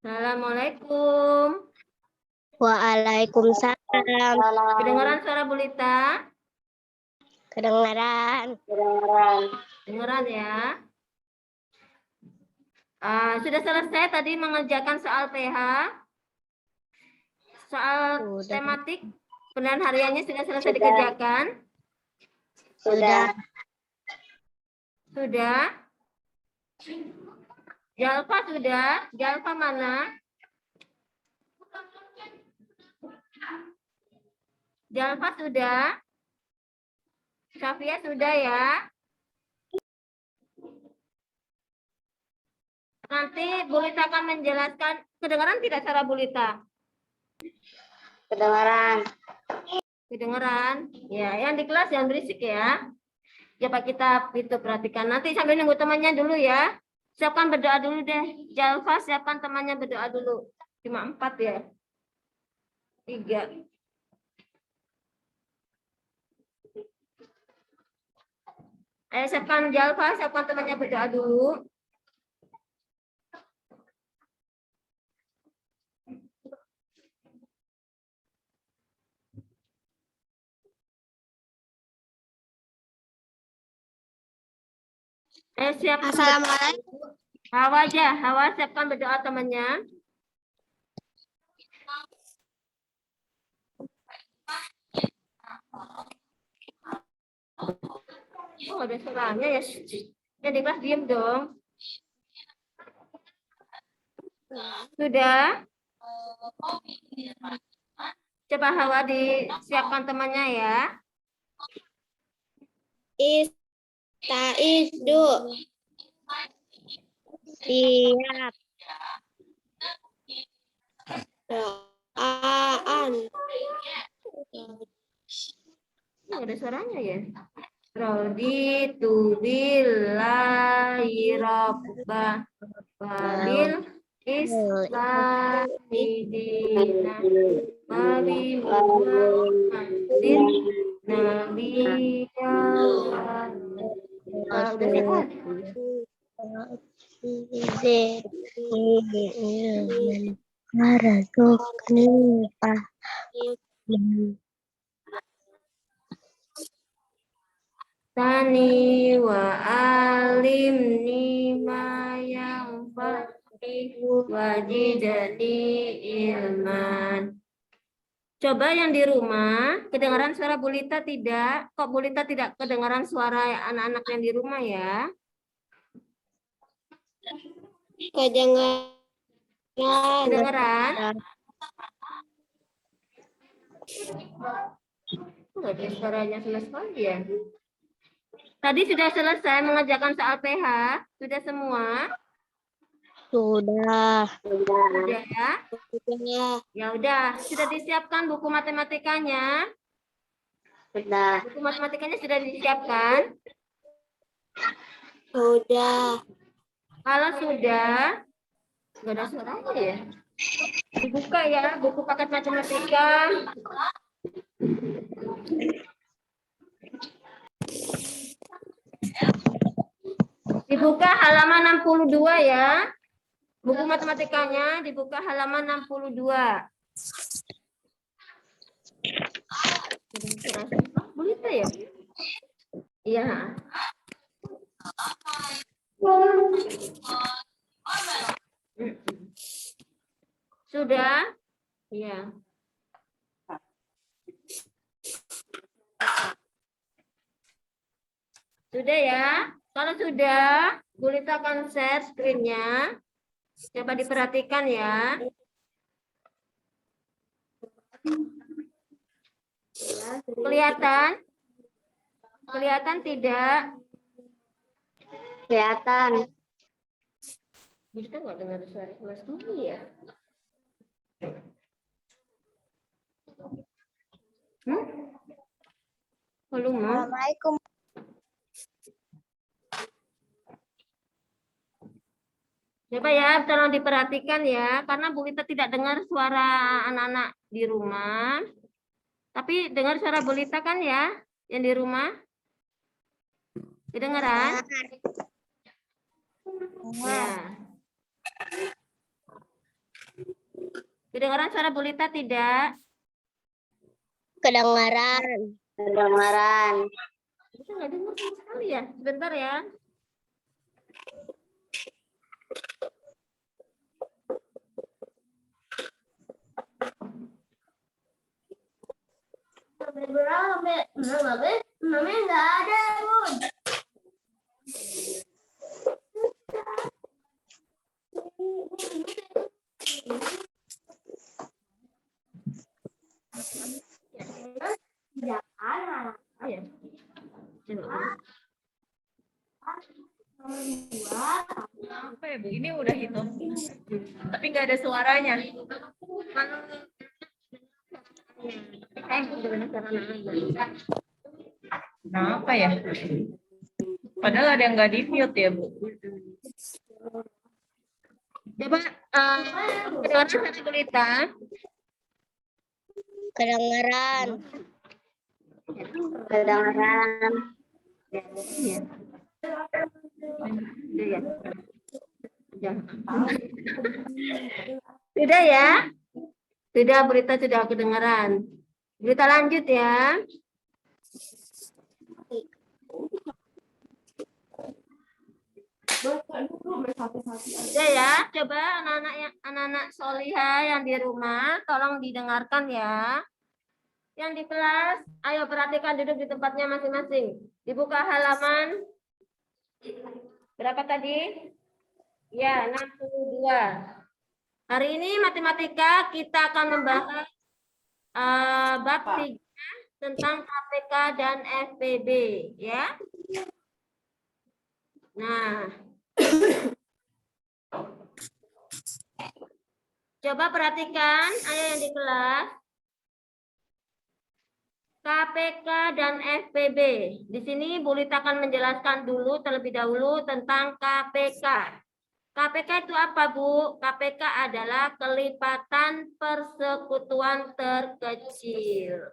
Assalamualaikum. Waalaikumsalam. Kedengaran suara Bu Lita? Kedengaran. Kedengaran ya. Sudah selesai tadi mengerjakan soal PH? Soal Sudah. tematik penilaian hariannya sudah selesai dikerjakan? Sudah. Sudah? Jalfa sudah? Jalfa mana? Jalfa sudah? Safia sudah ya? Nanti Bu Lita akan menjelaskan. Kedengaran tidak cara Bu Lita? Kedengaran. Kedengaran? Ya, yang di kelas jangan berisik ya. Coba kita itu perhatikan. Nanti sambil nunggu temannya dulu ya. Siapkan berdoa dulu deh. Jalfa siapkan temannya berdoa dulu. Cuma 4 ya. 3. Siapkan Jalfa, siapkan temannya berdoa dulu. Siapkan. Assalamualaikum. Hawa aja, Hawa siapkan berdoa temannya. Oh, ada suaranya ya. Yang di kelas diem dong. Sudah? Coba Hawa disiapkan temannya ya. Istaizu. Siap. Doaan. Oh, ada suaranya ya. Raditu billahi rabbah wabil islami dina wa bi Muhammadin nabiyya. Udah sehat? Tani wa alimni ma yang wajidani ilman. Coba yang di rumah, kedengaran suara Bu Lita tidak? Kok Bu Lita tidak kedengaran suara anak-anak yang di rumah ya? Kedengaran? Nggak ada suaranya sama sekali ya. Tadi sudah selesai mengerjakan soal PH? Sudah semua? Sudah. Sudah ya? Sudah. Ya udah, sudah disiapkan buku matematikanya? Sudah. Buku matematikanya sudah disiapkan? Sudah. Kalau sudah, nggak ada suaranya ya? Dibuka ya, buku paket matematika. Dibuka halaman 62 ya. Buku matematikanya dibuka halaman 62. Boleh ya? Iya. Sudah? Iya. Sudah ya? Kalau sudah, Bu Lita akan share screen-nya. Coba diperhatikan ya. Kelihatan? Kelihatan tidak? Kelihatan. Kita nggak dengar suara kelas dulu ya? Belum, Assalamualaikum. Coba ya, tolong diperhatikan ya, karena Bu Lita tidak dengar suara anak-anak di rumah. Tapi dengar suara Bu Lita kan ya, yang di rumah? Kedengaran? Ya. Kedengaran suara Bu Lita tidak? Kedengaran. Kita nggak dengar sama sekali ya. Sebentar ya. Mami nggak ada, Bun. Tidak ada. Ayo. Apa ya Bu? Ini udah hitung. Tapi nggak ada suaranya. Kenapa ya? Padahal ada yang nggak di mute ya Bu. Coba kedengaran suara Bu Lita. Kedengaran. Iya. Iya. Ya. Sudah ya? Sudah, berita sudah kedengaran. Berita lanjut ya. Sudah ya, coba anak-anak solihah yang di rumah, tolong didengarkan ya. Yang di kelas, ayo perhatikan duduk di tempatnya masing-masing. Dibuka halaman berapa tadi? Ya, 62. Hari ini matematika kita akan membahas bab 3 tentang KPK dan FPB ya. Nah, coba perhatikan ayo yang di kelas. KPK dan FPB. Di sini Bu Lita akan menjelaskan dulu terlebih dahulu tentang KPK. KPK itu apa, Bu? KPK adalah kelipatan persekutuan terkecil.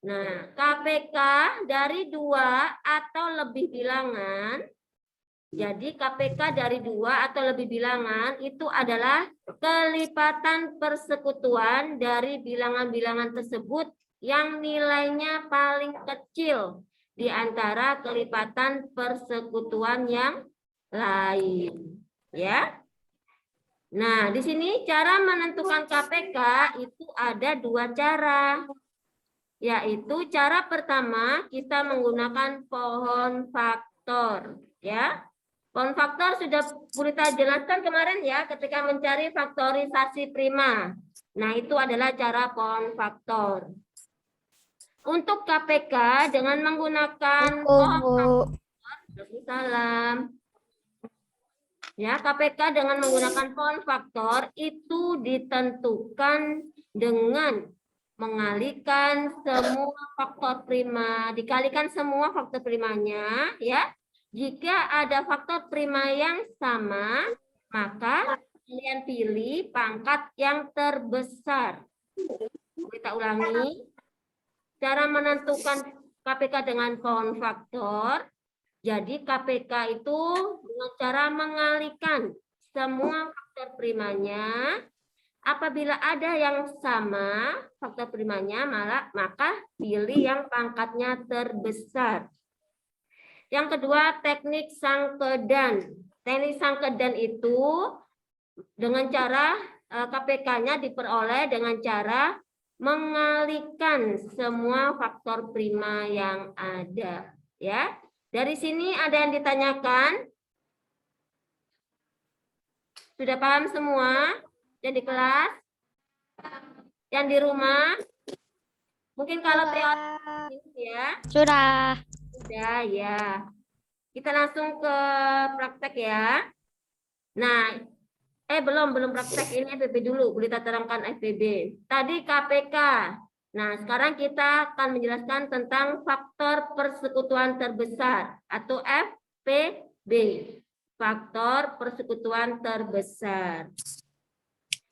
Nah, KPK dari 2 atau lebih bilangan. Jadi KPK dari 2 atau lebih bilangan itu adalah kelipatan persekutuan dari bilangan-bilangan tersebut yang nilainya paling kecil di antara kelipatan persekutuan yang lain. Ya. Nah, di sini cara menentukan KPK itu ada 2 cara. Yaitu cara pertama kita menggunakan pohon faktor. Ya. Pohon faktor sudah Bu Lita jelaskan kemarin ya ketika mencari faktorisasi prima. Nah, itu adalah cara pohon faktor. Untuk KPK dengan menggunakan pohon faktor, salam. Ya, KPK dengan menggunakan pohon faktor itu ditentukan dengan mengalihkan semua faktor prima, dikalikan semua faktor primanya, ya. Jika ada faktor prima yang sama, maka kalian pilih pangkat yang terbesar. Kita ulangi. Cara menentukan KPK dengan pohon faktor. Jadi KPK itu dengan cara mengalihkan semua faktor primanya. Apabila ada yang sama faktor primanya, maka pilih yang pangkatnya terbesar. Yang kedua, teknik sangkedan. Teknik sangkedan itu dengan cara KPK-nya diperoleh dengan cara mengalihkan semua faktor prima yang ada. Ya, dari sini ada yang ditanyakan? Sudah paham semua? Yang di kelas? Yang di rumah? Mungkin kalau teori ya. Sudah. Sudah ya. Kita langsung ke praktek ya. Nah, belum praktek, ini FPB dulu. Boleh kita terangkan FPB. Tadi KPK. Nah, sekarang kita akan menjelaskan tentang faktor persekutuan terbesar atau FPB. Faktor persekutuan terbesar.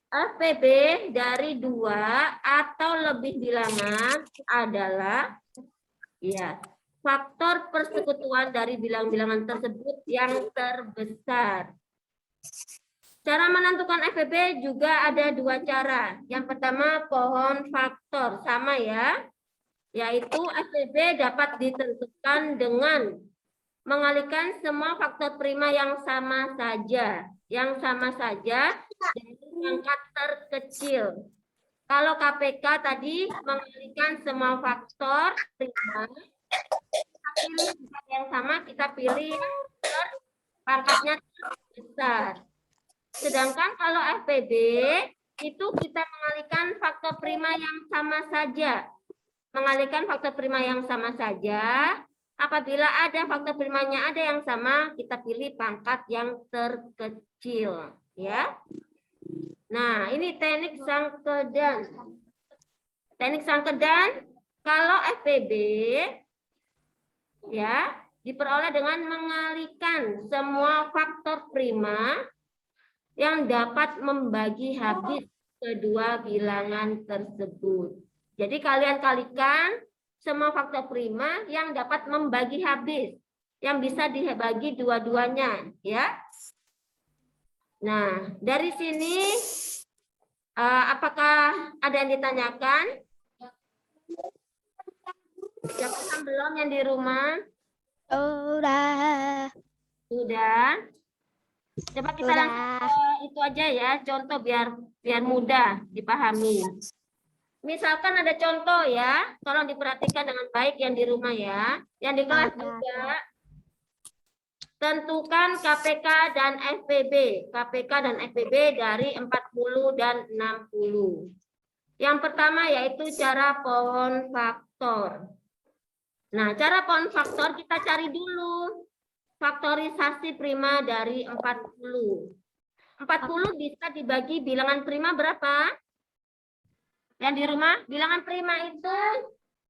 FPB dari 2 atau lebih bilangan adalah ya, faktor persekutuan dari bilangan-bilangan tersebut yang terbesar. Cara menentukan FVB juga ada dua cara. Yang pertama pohon faktor, sama ya. Yaitu FVB dapat ditentukan dengan mengalihkan semua faktor prima yang sama saja. Yang sama saja dari pangkat terkecil. Kalau KPK tadi mengalihkan semua faktor prima, kita pilih yang sama, kita pilih yang pangkatnya besar. Sedangkan kalau FPB itu kita mengalihkan faktor prima yang sama saja. Mengalihkan faktor prima yang sama saja. Apabila ada faktor primanya ada yang sama, kita pilih pangkat yang terkecil, ya. Nah, ini teknik sangkedan. Teknik sangkedan kalau FPB ya diperoleh dengan mengalihkan semua faktor prima yang dapat membagi habis kedua bilangan tersebut. Jadi kalian kalikan semua faktor prima yang dapat membagi habis, yang bisa dibagi dua-duanya, ya. Nah, dari sini apakah ada yang ditanyakan? Yang belum yang di rumah? Udah. Sudah. Coba kita Udah. langsung ke itu aja ya, contoh biar mudah dipahami. Misalkan ada contoh ya, tolong diperhatikan dengan baik yang di rumah ya. Yang di kelas juga, tentukan KPK dan FPB. KPK dan FPB dari 40 dan 60. Yang pertama yaitu cara pohon faktor. Nah, cara pohon faktor kita cari dulu. Faktorisasi prima dari 40. 40 bisa dibagi bilangan prima berapa? Yang di rumah, bilangan prima itu,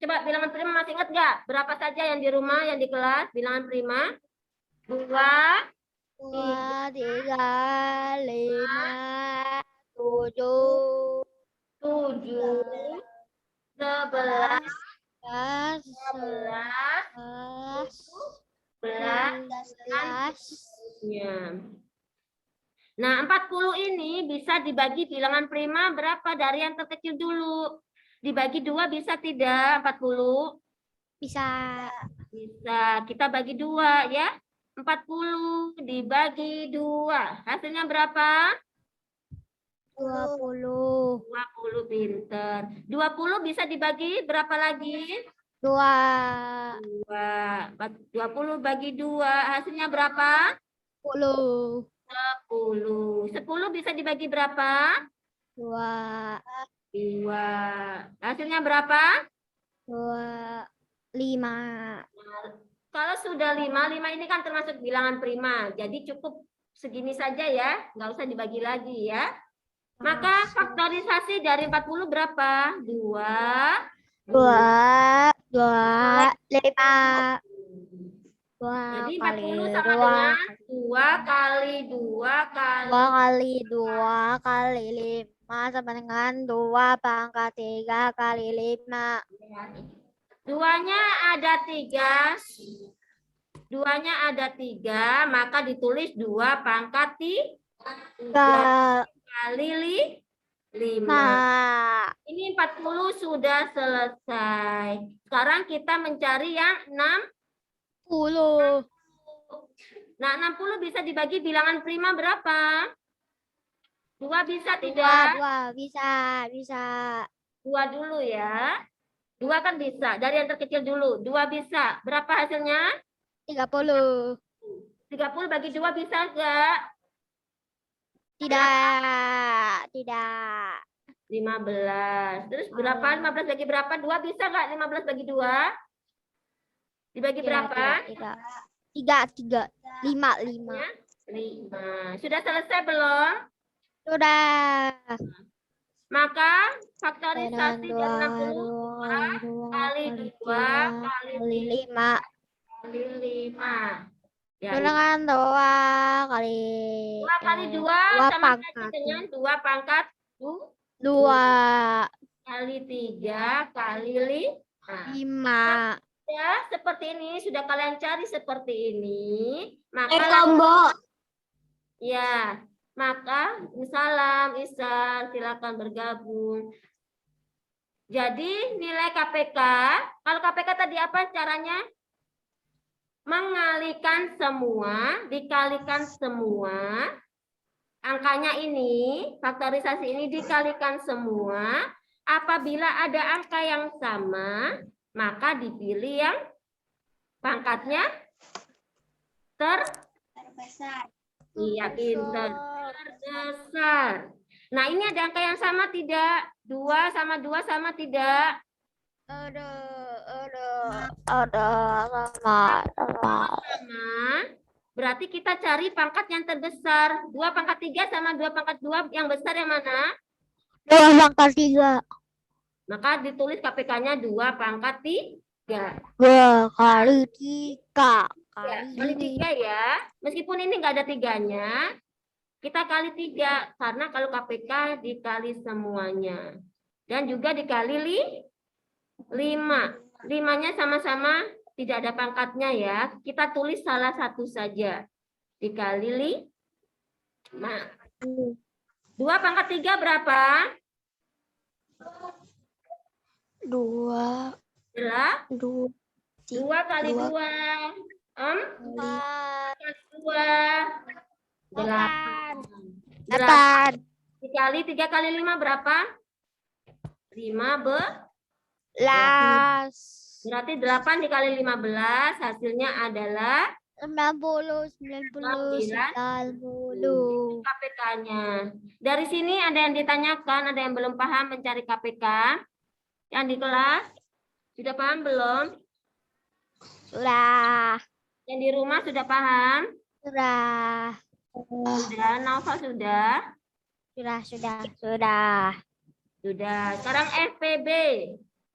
coba bilangan prima masih ingat nggak? Berapa saja yang di rumah, yang di kelas, bilangan prima? 2, 2, 3, 5, 7, 7, 11, 11, 11, 11. ya. Nah, 40 ini bisa dibagi bilangan prima berapa dari yang terkecil dulu? Dibagi 2 bisa tidak 40? Bisa. Bisa. Kita bagi 2 ya. 40 dibagi 2. Hasilnya berapa? 20. 20, pinter. 20 bisa dibagi berapa lagi? 2. 2. 20 bagi 2. Hasilnya berapa? 10. 10. 10 bisa dibagi berapa? 2. 2. Hasilnya berapa? 2. 5. Kalau sudah 5 ini kan termasuk bilangan prima. Jadi cukup segini saja ya. Nggak usah dibagi lagi ya. Maka faktorisasi dari 40 berapa? 2. 2. 5. Jadi 2 kali 40 sama 2. dengan 2 kali 2 kali 2 kali 2 kali 5 sama dengan 2 pangkat 3 kali 5. Duanya ada 3. Duanya ada 3, maka ditulis 2 pangkat 3 kali 5. Ini 40 sudah selesai. Sekarang kita mencari yang 10. Nah, 60 bisa dibagi bilangan prima berapa? 2 bisa tidak? 2 bisa. 2 dulu ya. 2 kan bisa. Dari yang terkecil dulu. 2 bisa. Berapa hasilnya? 30. 30 bagi 2 bisa enggak? Tidak. 15. Terus berapa? 15 bagi berapa? 2 bisa enggak 15 bagi 2? Dibagi berapa? 3. 5. 5. Sudah selesai belum? Sudah. Maka faktorisasi dari 60 kali 2 kali 5. kali 5. Ya, Dengan 2 kali 2 kali 2 2 sama saja pangkat dengan 2 pangkat 2 kali 3 kali 5. 5. Ya, seperti ini sudah kalian cari seperti ini, maka ya Maka salam, Ihsan, silakan bergabung. Jadi nilai KPK, kalau KPK tadi apa caranya? Mengalikan semua, dikalikan semua. Angkanya ini, faktorisasi ini dikalikan semua. Apabila ada angka yang sama, maka dipilih yang pangkatnya Terbesar. iya, pinter. Terbesar. Nah, ini ada angka yang sama tidak? 2 sama 2 sama tidak? Ada sama. Sama. Berarti kita cari pangkat yang terbesar. 2 pangkat 3 sama 2 pangkat 2 yang besar yang mana? 2 pangkat 3. Maka ditulis KPK-nya 2 pangkat 3. 2 kali 3 Ya, kali 3 ya. Meskipun ini enggak ada 3-nya, kita kali 3 karena kalau KPK dikali semuanya. Dan juga dikali 5. 5-nya sama-sama tidak ada pangkatnya ya. Kita tulis salah satu saja. Dikali 5. 2 pangkat 3 berapa? 2 2 kali 2. 4 2. 8. 8 Dikali 3 kali 5 berapa? 15. Berarti 8 dikali 15 hasilnya adalah 90 90. KPK-nya. Dari sini ada yang ditanyakan, ada yang belum paham mencari KPK? Yang di kelas sudah paham belum? Sudah. Yang di rumah sudah paham? Sudah. Sudah. Naufal sudah? Sudah. Sekarang FPB.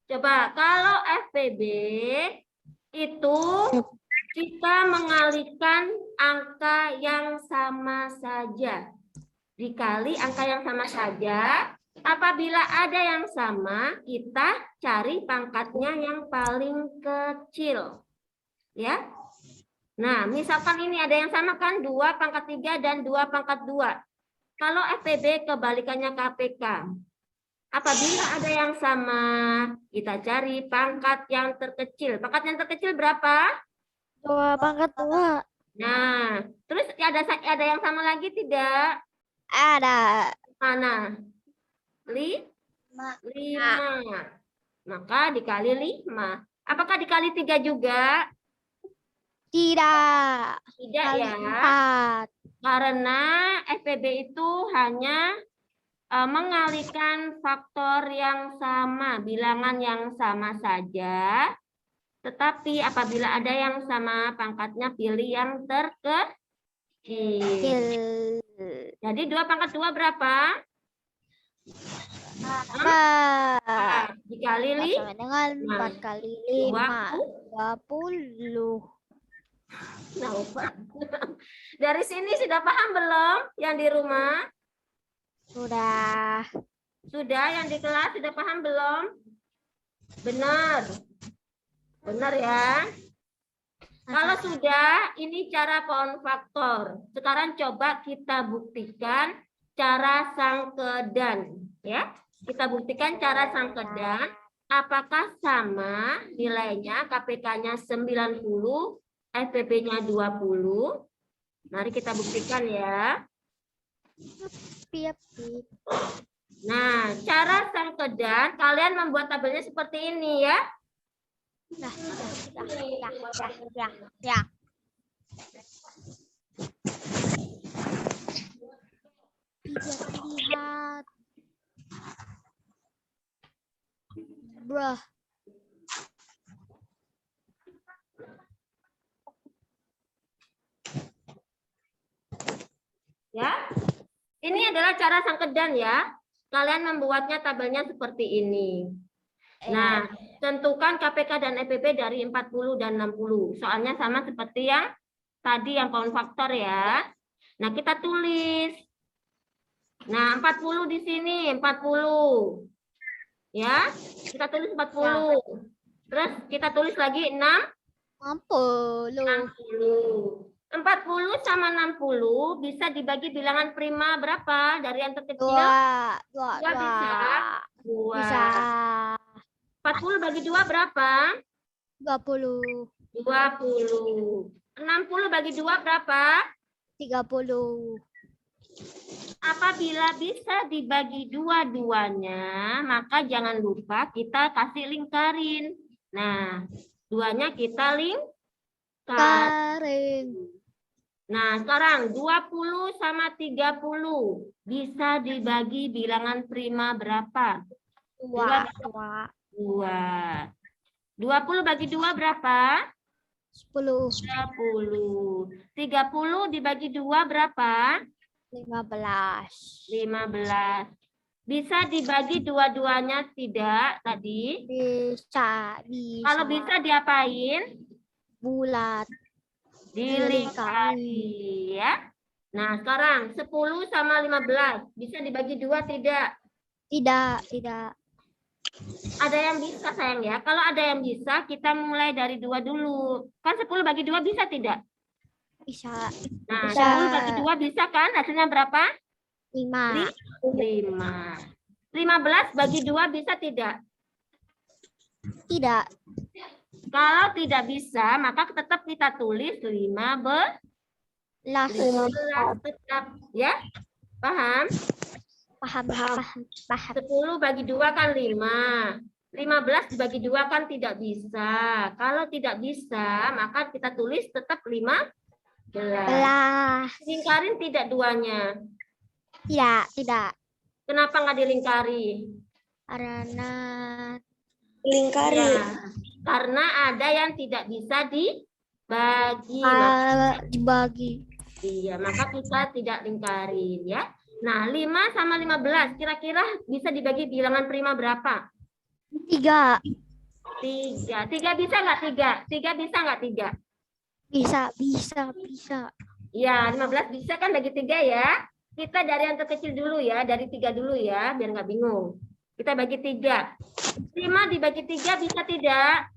Coba kalau FPB itu kita mengalihkan angka yang sama saja. Dikali angka yang sama saja. Apabila ada yang sama, kita cari pangkatnya yang paling kecil. Ya. Nah, misalkan ini ada yang sama kan 2 pangkat 3 dan 2 pangkat 2. Kalau FPB kebalikannya KPK. Apabila ada yang sama, kita cari pangkat yang terkecil. Pangkat yang terkecil berapa? 2 pangkat 2. Nah, terus ada yang sama lagi tidak? Ada. Mana? 5. Maka dikali 5. Apakah dikali 3 juga? Tidak. Tidak Kali ya. 4. Karena FPB itu hanya mengalihkan faktor yang sama, bilangan yang sama saja. Tetapi apabila ada yang sama, pangkatnya pilih yang terkecil. Jadi 2 pangkat 2 berapa? 4 Dikali sama dengan 4 kali 5. 20. Nah, dari sini sudah paham belum yang di rumah? Sudah. Sudah, yang di kelas sudah paham belum? Benar. Benar ya. Kalau sudah, ini cara konfaktor. Sekarang coba kita buktikan cara sangkedan. Ya, kita buktikan cara sangkedan. Apakah sama nilainya? KPK-nya 90, FPB-nya 20. Mari kita buktikan ya. Nah, cara sangkedan, kalian membuat tabelnya seperti ini ya. Ya. Lihat. Bruh. Ya. Ini adalah cara sangkedan ya. Kalian membuatnya tabelnya seperti ini. Nah, tentukan KPK dan FPB dari 40 dan 60. Soalnya sama seperti yang tadi yang konfaktor ya. Nah, kita tulis. Nah, 40 di sini, 40. Ya, kita tulis 40. Terus kita tulis lagi 60. 40 sama 60 bisa dibagi bilangan prima berapa? Dari yang terkecil? Dua. Dua bisa. Dua. Bisa. 40 bagi 2 berapa? 20. 20. 60 bagi 2 berapa? 30. Apabila bisa dibagi dua-duanya, maka jangan lupa kita kasih lingkarin. Nah, duanya kita lingkar. Karing. Nah, sekarang 20 sama 30 bisa dibagi bilangan prima berapa? Dua. 2. 20 bagi 2 berapa? 10. 30. 30 dibagi 2 berapa? 15. 15. Bisa dibagi dua-duanya tidak tadi? Bisa. Kalau bisa diapain? Bulat. Dilingkari ya. Nah, sekarang 10 sama 15 bisa dibagi 2 tidak? Tidak. Ada yang bisa sayang ya. Kalau ada yang bisa, kita mulai dari 2 dulu. Kan 10 bagi 2 bisa tidak? Bisa. Nah, Bisa. 10 bagi 2 bisa kan? Hasilnya berapa? 5. 5. 15 bagi 2 bisa tidak? Tidak. Kalau tidak bisa, maka tetap kita tulis 15 tetap ya. Paham? Paham. 10 bagi 2 kan 5. 15 dibagi 2 kan tidak bisa. Kalau tidak bisa, maka kita tulis tetap 15. Lingkarin tidak duanya? Tidak. Kenapa nggak dilingkari? Karena Ya, karena ada yang tidak bisa dibagi. dibagi. Iya, maka kita tidak lingkarin ya. Nah, 5 sama 15 kira-kira bisa dibagi bilangan prima berapa? 3. 3. 3 bisa nggak 3? 3 bisa nggak 3? Bisa. Ya, 15 bisa kan bagi 3 ya. Kita dari yang terkecil dulu ya, dari 3 dulu ya, biar nggak bingung. Kita bagi 3. 5 dibagi 3 bisa tidak?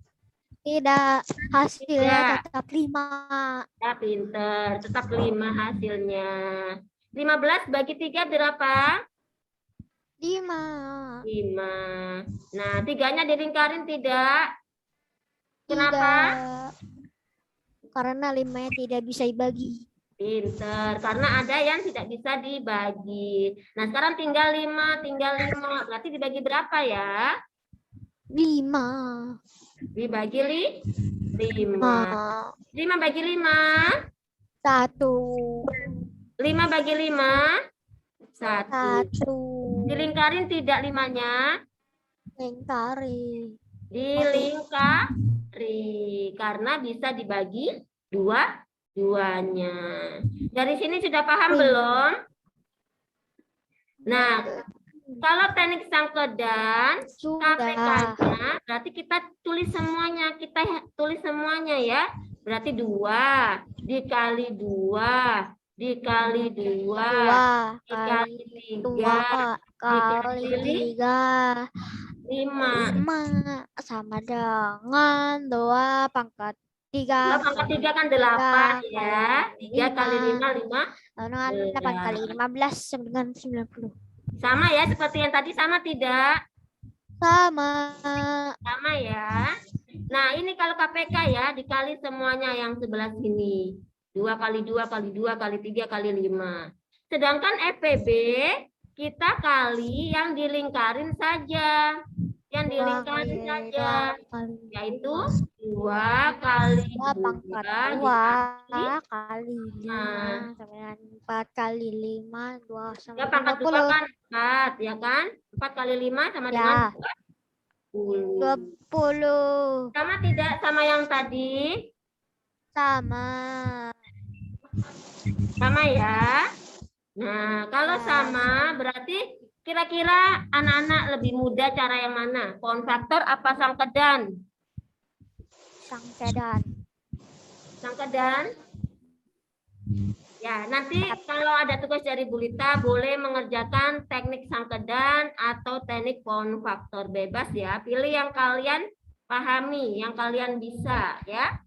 Tidak. Hasilnya Tidak. tetap 5. Ya, pinter. Tetap 5 hasilnya. 15 bagi 3 berapa? 5. 5. Nah, 3-nya dilingkarin tidak? Kenapa? Tidak. Karena 5-nya tidak bisa dibagi. Pinter. Karena ada yang tidak bisa dibagi. Nah, sekarang tinggal 5. Berarti dibagi berapa ya? 5. Dibagi 5. 5 bagi 5? 1. 5 bagi 5? 1. 1. Dilingkarin tidak 5-nya? Lingkari. Dilingkari. Karena bisa dibagi duanya. Dari sini sudah paham belum? Nah, kalau teknik sangkedan, KPK-nya berarti kita tulis semuanya. Ya. Berarti 2 dikali 2 dikali 2 dikali 3 kali 3 5 sama dengan 2 pangkat 3 pangkat 3 kan 8 ya. 3 kali 5 dengan 8 kali 15 sama dengan 90. Sama ya seperti yang tadi, sama tidak? Sama ya. Nah, ini kalau KPK ya, dikali semuanya yang sebelah sini. 2 kali 2 kali 2 kali 3 kali 5. Sedangkan FPB kita kali yang dilingkarin saja. Yang dilingkarin saja. Yaitu 2 kali 2 pangkat 2 kali 5 sama dengan 4 kali 5 2 sama Ya, pangkat 2 kan 4 ya kan? 4 kali 5 sama dengan 20. Sama tidak sama yang tadi? Sama ya. Nah, kalau sama berarti kira-kira anak-anak lebih mudah cara yang mana? Pohon faktor apa sangkedan? Sangkedan. Ya, nanti kalau ada tugas dari Bu Lita boleh mengerjakan teknik sangkedan atau teknik pohon faktor, bebas ya. Pilih yang kalian pahami, yang kalian bisa ya.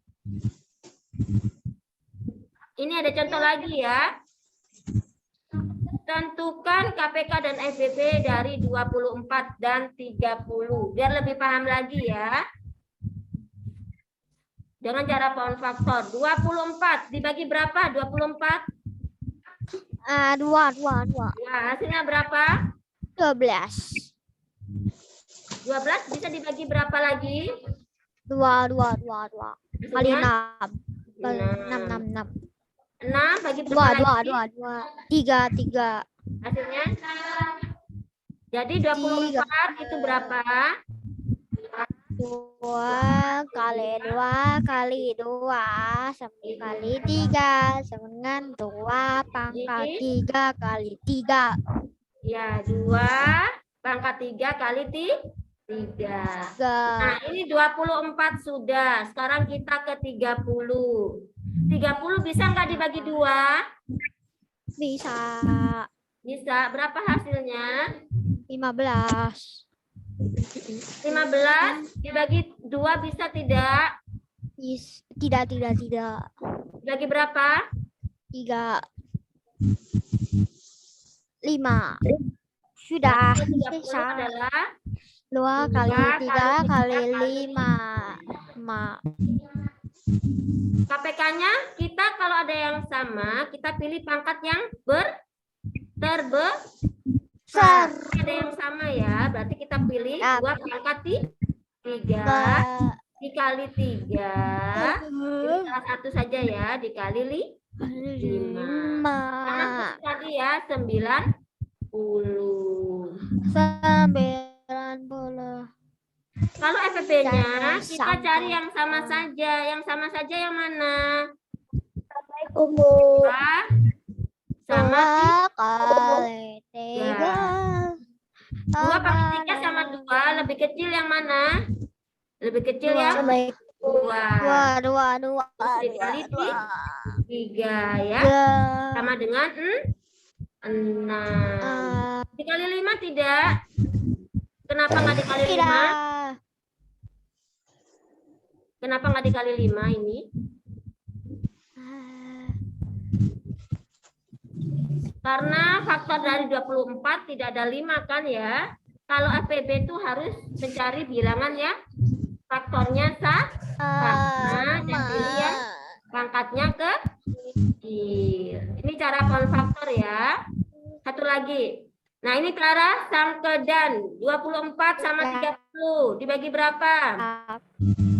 ini ada contoh lagi ya. Tentukan KPK dan FBB dari 24 dan 30. Biar lebih paham lagi ya. Dengan cara pound faktor. 24 dibagi berapa? 24. Dua. Nah, hasilnya berapa? 12. 12 bisa dibagi berapa lagi? Dua. Kali Hasilnya 6. Kali 6. 6 bagi berapa lagi? Dua. Tiga. Hasilnya? Jadi 24 itu berapa? 2 kali 2 kali 2 sama kali 3 sama dengan 2 pangkat 3 kali 3. Ya, 2 pangkat 3 kali 3. Nah, ini 24 sudah. Sekarang kita ke 30. 30 bisa nggak dibagi 2? Bisa. Bisa. Berapa hasilnya? 15. 15 dibagi 2 bisa tidak? Tidak. Dibagi berapa? 3. 5. Sudah. 30 Sisa. adalah 2 kali 3 kali 5. KPK-nya kita kalau ada yang sama, kita pilih pangkat yang terbesar. Ada yang sama ya, berarti kita pilih 2 pangkat 3 dikali 3. Pilih salah satu saja ya, dikali 5. Karena tadi ya 90. 90. Kalau FPP-nya Jangan kita sampai. cari yang sama saja. Yang sama saja yang mana? Umur. 2 sama 2 kali 3. 2 kali 3 sama 2. Lebih kecil yang mana? Lebih kecil yang 2. 2 Dikali 3 ya. Sama dengan 6. Dikali 5 tidak? Kenapa nggak dikali 5? Tidak. Kenapa nggak dikali 5 ini? Karena faktor dari 24 tidak ada 5 kan ya. Kalau FPB itu harus mencari bilangan ya. Faktornya sama dan pilih yang pangkatnya kecil. Ini cara konfaktor ya. Satu lagi. Nah ini Clara Sangkedan 24 sama 30 dibagi berapa?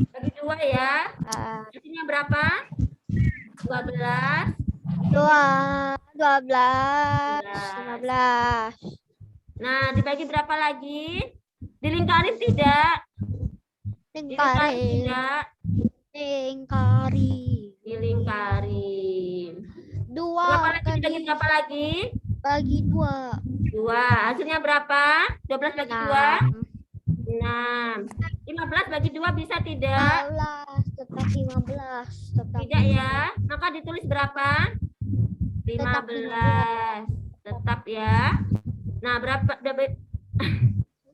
Bagi 2 ya. Hasilnya berapa? 12. 12. 15. Nah dibagi berapa lagi? Dilingkarin tidak? Dilingkarin tidak? Dilingkarin. 2 Berapa lagi dibagi berapa lagi? bagi 2. 2. Hasilnya berapa? 12 bagi 2? 6. 15 bagi 2 bisa tidak? 15. Tetap 15. Tidak ya. Maka ditulis berapa? 15. Tetap ya. Nah, berapa?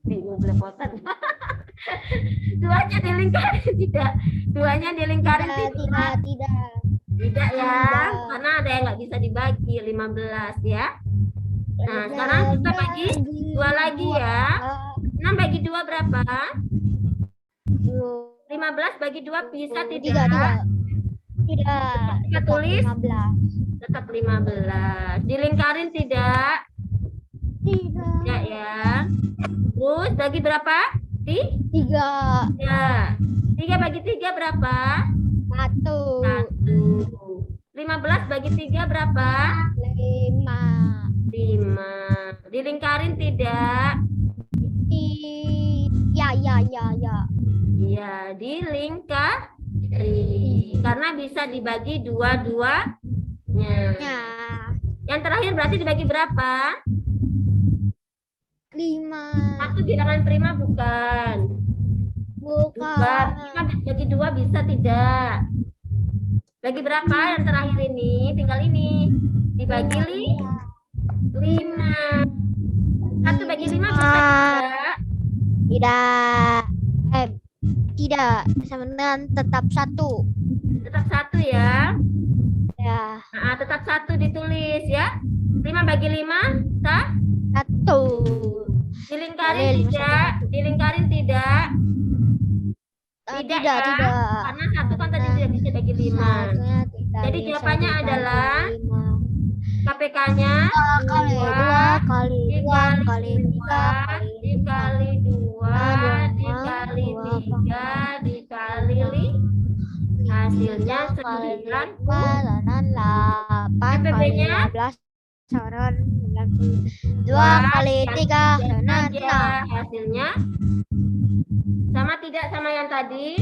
Bingung belepotan. Duanya dilingkarin tidak? Duanya dilingkarin tidak? Tidak ya. Karena ada yang nggak bisa dibagi 15 ya. Nah, sekarang kita bagi 2 lagi ya. 6 bagi 2 berapa? 15 bagi 2 bisa tidak? Tidak. Kita tulis 15. tetap 15. Dilingkarin tidak? Tidak. Tidak ya. Terus bagi berapa? 3. 3 bagi 3 berapa? 1. 1. 15 bagi 3 berapa? 5. 5. Dilingkarin tidak? Ya. Iya, dilingkari. Karena bisa dibagi dua-duanya. Ya. Yang terakhir berarti dibagi berapa? 5. Satu bilangan prima bukan. Bukan. 5 bagi 2 bisa tidak? Bagi berapa yang terakhir ini? Tinggal ini. Dibagi 5. 1 bagi 5 bisa tidak? Tidak. Tidak. Sama dengan tetap 1. Tetap 1 ya. Ya. Nah, tetap 1 ditulis ya. 5 bagi 5, sah? 1. Dilingkarin Boleh, 5 tidak? saja 1. Dilingkarin tidak? Tidak, ya. tidak. Karena 1 kan tadi Karena tidak bisa bagi 5. Satunya tidak Jadi bisa jawabannya dibagi adalah 5. KPK-nya 2 kali 2 kali 3 kali 5 dikali 2 dikali 3 dikali 5. Hasilnya 90. dan 8 kali PPB-nya? 15 sama 90. 2 kali 3 dan 6. Hasilnya sama tidak sama yang tadi?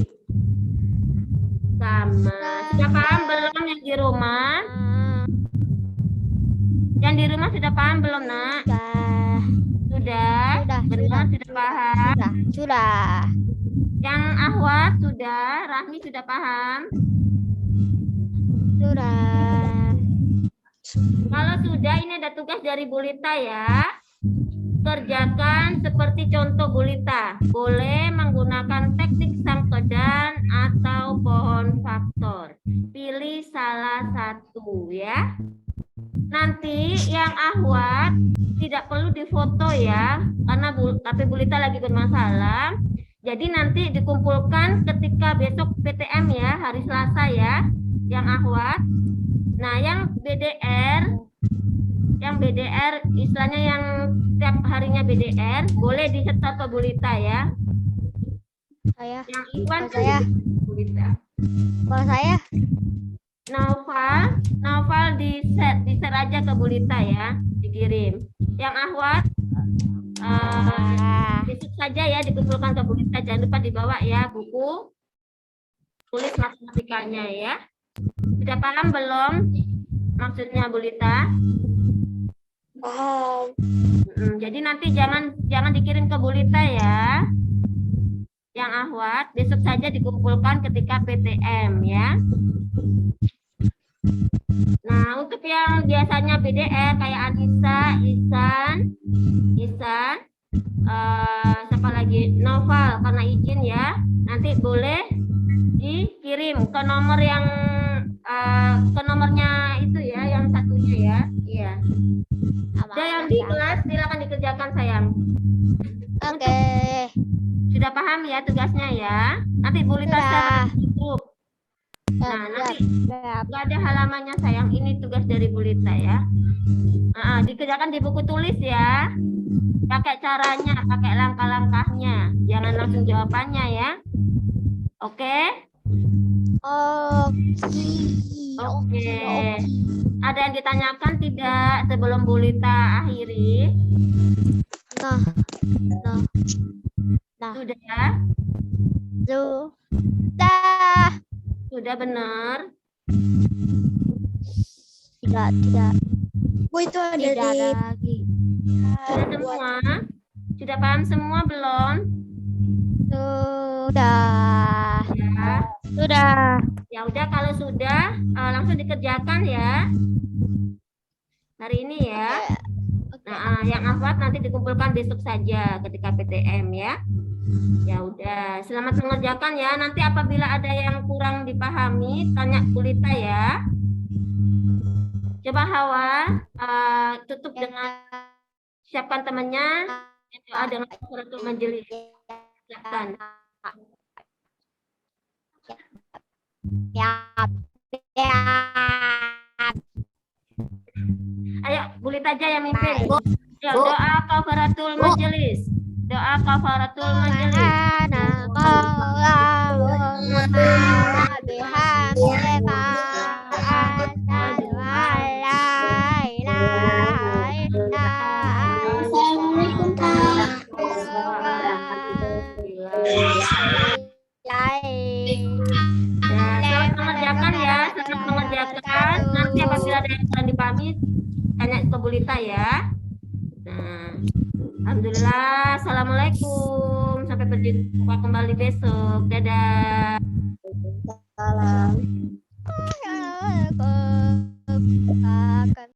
Sama. Sudah paham belum yang di rumah? Yang di rumah sudah paham belum, Nak? Sudah? Benar, sudah paham? Sudah. Yang Ahwat sudah? Rahmi sudah paham? Sudah. Kalau sudah, ini ada tugas dari Bu Lita ya. Kerjakan seperti contoh Bu Lita. Boleh menggunakan teknik sangkedan atau pohon faktor. Pilih salah satu ya. Nanti yang Ahwat tidak perlu difoto ya, karena tapi Bu Lita lagi bermasalah. Jadi nanti dikumpulkan ketika besok PTM ya, hari Selasa ya, yang Ahwat. Nah, yang BDR istilahnya yang setiap harinya BDR boleh disetor ke Bu Lita ya. Saya. Yang Iwan Saya. Bu Lita. Kalau saya. Naufal di share aja ke Bu Lita ya, dikirim. Yang Ahwat besok saja ya dikumpulkan ke Bu Lita. Jangan lupa dibawa ya buku tulis matematikanya ya. Sudah paham belum maksudnya Bu Lita? Paham. Jadi nanti jangan dikirim ke Bu Lita ya. Yang Ahwat besok saja dikumpulkan ketika PTM ya. Nah, untuk yang biasanya BDR kayak Anissa, Isan, siapa lagi? Noval karena izin ya. Nanti boleh dikirim ke nomor yang ke nomornya itu ya, yang satunya ya. Iya. Ada yang di kelas silakan dikerjakan sayang. Oke. Sudah paham ya tugasnya ya? Nanti Bu Lita share di grup. Nah, nanti nggak ada halamannya sayang. Ini tugas dari Bu Lita ya. Dikerjakan di buku tulis ya. Pakai caranya, pakai langkah-langkahnya. Jangan langsung jawabannya ya. Oke? Oke. Ada yang ditanyakan tidak sebelum Bu Lita akhiri? Nah. Sudah? Sudah. Sudah benar? Tidak. Bu itu ada Tidak di lagi. Sudah semua? Sudah paham semua belum? Sudah. Ya. Sudah. Ya udah kalau sudah langsung dikerjakan ya. Hari ini ya. Nah, yang Ahwat nanti dikumpulkan besok saja ketika PTM ya. Ya udah, selamat mengerjakan ya. Nanti apabila ada yang kurang dipahami, tanya Bu Lita ya. Coba Hawa tutup dengan siapkan temannya. Doa dengan suratul majelis. Silakan. Ayo, Bu Lita aja yang mimpin. Ya, doa kafaratul majelis. Doa kafaratul majelis. Assalamualaikum Kak. Selamat mengerjakan ya, selamat mengerjakan. Nanti apabila ada yang kurang dipahami, tanya ke Bu Lita ya. Nah, alhamdulillah, assalamualaikum. Sampai berjumpa kembali besok. Dadah. Salam.